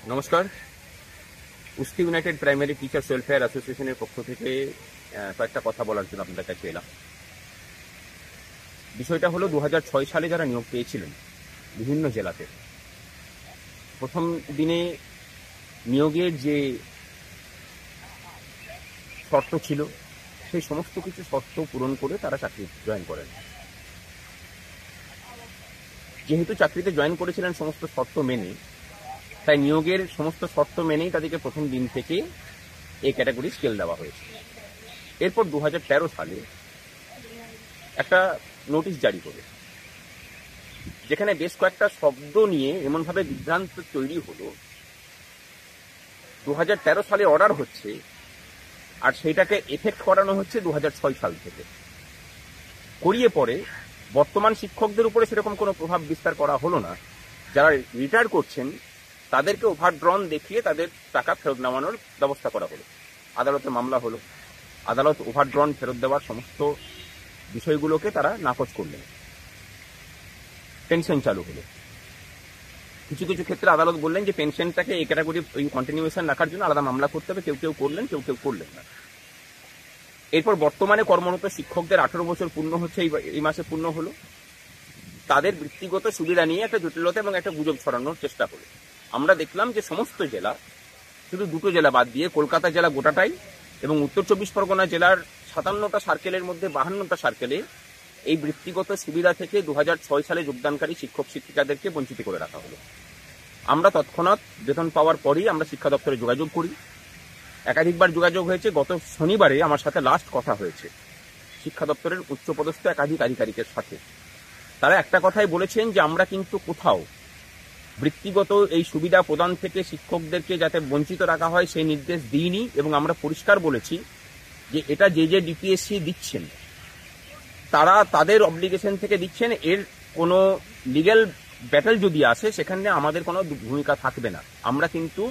নমস্কার। উস্তি United primary teachers welfare অ্যাসোসিয়েশনের পক্ষ থেকে কয়েকটা কথা বলার জন্য আপনাদের কাছে এলাম। বিষয়টা হলো 2006 সালে যারা নিয়োগ পেয়েছিলেন বিভিন্ন জেলাতে, প্রথম দিনে নিয়োগের যে শর্ত ছিল সেই সমস্ত কিছু শর্ত পূরণ করে তারা চাকরি জয়েন করেন। যেহেতু চাকরিতে জয়েন করেছিলেন সমস্ত শর্ত মেনে, তাই নিয়োগের সমস্ত শর্ত মেনেই তাদেরকে প্রথম দিন থেকে এই ক্যাটাগরি স্কেল দেওয়া হয়েছে। এরপর 2013 সালে একটা নোটিশ জারি করে, যেখানে বেশ কয়েকটা শব্দ নিয়ে এমনভাবে বিভ্রান্ত তৈরি হলো। 2013 সালে অর্ডার হচ্ছে আর সেইটাকে এফেক্ট করানো হচ্ছে 2006 সাল থেকে। করিয়ে পরে বর্তমান শিক্ষকদের উপরে সেরকম কোনো প্রভাব বিস্তার করা হলো না। যারা রিটায়ার করছেন তাদেরকে ওভারড্রন দেখিয়ে তাদের টাকা ফেরত নেওয়ানোর ব্যবস্থা করা হলো। আদালতে মামলা হলো, আদালত ওভারড্রন ফেরত দেওয়ার সমস্ত বিষয়গুলোকে তারা নাকচ করলেন। পেনশন চালু হলো। কিছু কিছু ক্ষেত্রে আদালত বললেন যে পেনশনটাকে এই ক্যাটাগরি ওই কন্টিনিউয়েশন রাখার জন্য আলাদা মামলা করতে হবে। কেউ কেউ করলেন, কেউ কেউ করলেন না। এরপর বর্তমানে কর্মরত শিক্ষকদের 18 বছর পূর্ণ হচ্ছে, এই মাসে পূর্ণ হলো। তাদের বৃত্তিগত সুবিধা নিয়ে একটা জটিলতা এবং একটা গুজব ছড়ানোর চেষ্টা হলো। আমরা দেখলাম যে সমস্ত জেলা, শুধু দুটো জেলা বাদ দিয়ে কলকাতা জেলা গোটাটাই এবং উত্তর 24 পরগনা জেলার 57টা সার্কেলের মধ্যে 52টা সার্কেলে এই বৃত্তিগত সুবিধা থেকে 2006 সালে যোগদানকারী শিক্ষক শিক্ষিকাদেরকে বঞ্চিত করে রাখা হলো। আমরা তৎক্ষণাৎ বেতন পাওয়ার পরই আমরা শিক্ষা দপ্তরে যোগাযোগ করি। একাধিকবার যোগাযোগ হয়েছে। গত শনিবারে আমার সাথে লাস্ট কথা হয়েছে শিক্ষা দপ্তরের উচ্চপদস্থ একাধিক আধিকারিকের সাথে। তারা একটা কথাই বলেছেন যে আমরা কিন্তু কোথাও বৃত্তিগত এই সুবিধা প্রদান থেকে শিক্ষকদেরকে যাতে বঞ্চিত রাখা হয় সেই নির্দেশ দিইনি, এবং আমরা পরিষ্কার বলেছি যে এটা যে যে ডিপিএসসি দিচ্ছেন তারা তাদের অব্লিগেশন থেকে দিচ্ছেন। এর কোনো লিগ্যাল ব্যাটেল যদি আসে সেখানে আমাদের কোনো ভূমিকা থাকবে না। আমরা কিন্তু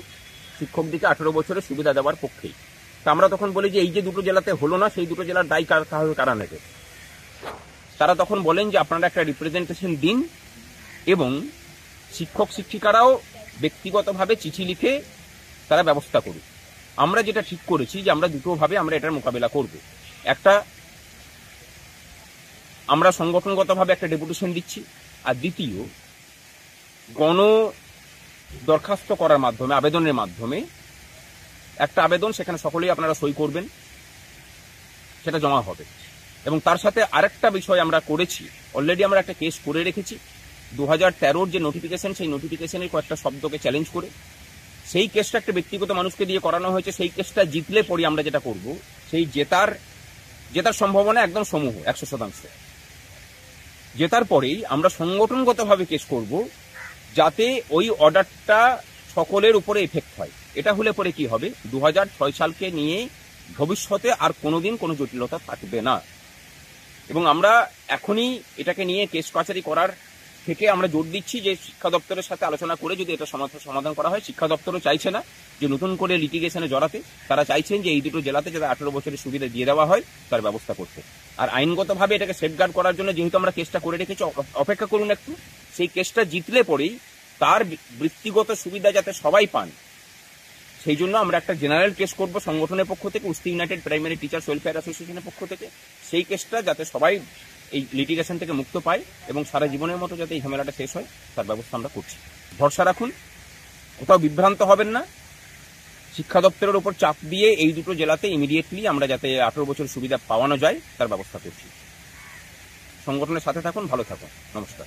শিক্ষকদেরকে 18 বছরের সুবিধা দেওয়ার পক্ষেই। তা আমরা তখন বলি যে এই যে দুটো জেলাতে হলো না, সেই দুটো জেলার দায় কারা নেবে? তারা তখন বলেন যে আপনারা একটা রিপ্রেজেন্টেশন দিন এবং শিক্ষক শিক্ষিকারাও ব্যক্তিগতভাবে চিঠি লিখে তারা ব্যবস্থা করুক। আমরা যেটা ঠিক করেছি যে আমরা দুটোভাবে আমরা এটার মোকাবেলা করব। একটা, আমরা সংগঠনগতভাবে একটা ডেপুটেশন দিচ্ছি, আর দ্বিতীয় গণ দরখাস্ত করার মাধ্যমে, আবেদনের মাধ্যমে একটা আবেদন, সেখানে সকলেই আপনারা সই করবেন, সেটা জমা হবে। এবং তার সাথে আরেকটা বিষয় আমরা করেছি, অলরেডি আমরা একটা কেস করে রেখেছি 2013-র যে নোটিফিকেশন, সেই নোটিফিকেশনের কয়েকটা শব্দকে চ্যালেঞ্জ করে সেই কেসটা একটা ব্যক্তিগত মানুষকে দিয়ে করানো হয়েছে। সেই কেসটা জিতলে পরে আমরা যেটা করব, সেই জেতার সম্ভাবনা একদম সমূহ 100%। জেতার পরেই আমরা সংগঠনগতভাবে কেস করব যাতে ওই অর্ডারটা সকলের উপরে এফেক্ট হয়। এটা হলে পরে কি হবে, 2006 সালকে নিয়ে ভবিষ্যতে আর কোনোদিন কোনো জটিলতা থাকবে না। এবং আমরা এখনই এটাকে নিয়ে কেস কাছারি করার থেকে আমরা জোর দিচ্ছি যে শিক্ষা দপ্তরের সাথে আলোচনা করে যদি এটা সমাধান করা হয়। শিক্ষা দপ্তরও চাইছে না যে নতুন করে লিটিগেশনে জড়াতে। তারা চাইছেন যে এই দুটো জেলাতে যাতে 18 বছরের সুবিধা দিয়ে দেওয়া হয় তার ব্যবস্থা করতে। আর আইনগতভাবে এটাকে সেফগার্ড করার জন্য যেহেতু আমরা কেসটা করে রেখেছি, অপেক্ষা করুন একটু। সেই কেসটা জিতলে পরেই তার বৃত্তিগত সুবিধা যাতে সবাই পান, সেই জন্য আমরা একটা জেনারেল কেস করব সংগঠনের পক্ষ থেকে, উস্তি ইউনাইটেড প্রাইমারি টিচার্স ওয়েলফেয়ার অ্যাসোসিয়েশনের পক্ষ থেকে। সেই কেসটা যাতে সবাই এই লিটিগেশন থেকে মুক্ত পায় এবং সারা জীবনের মতো যাতে এই ঝামেলাটা শেষ হয় তার ব্যবস্থা আমরা করছি। ভরসা রাখুন, কোথাও বিভ্রান্ত হবেন না। শিক্ষা দপ্তরের উপর চাপ দিয়ে এই দুটো জেলাতে ইমিডিয়েটলি আমরা যাতে 18 বছর সুবিধা পাওয়ানো যায় তার ব্যবস্থা করছি। সংগঠনের সাথে থাকুন, ভালো থাকুন। নমস্কার।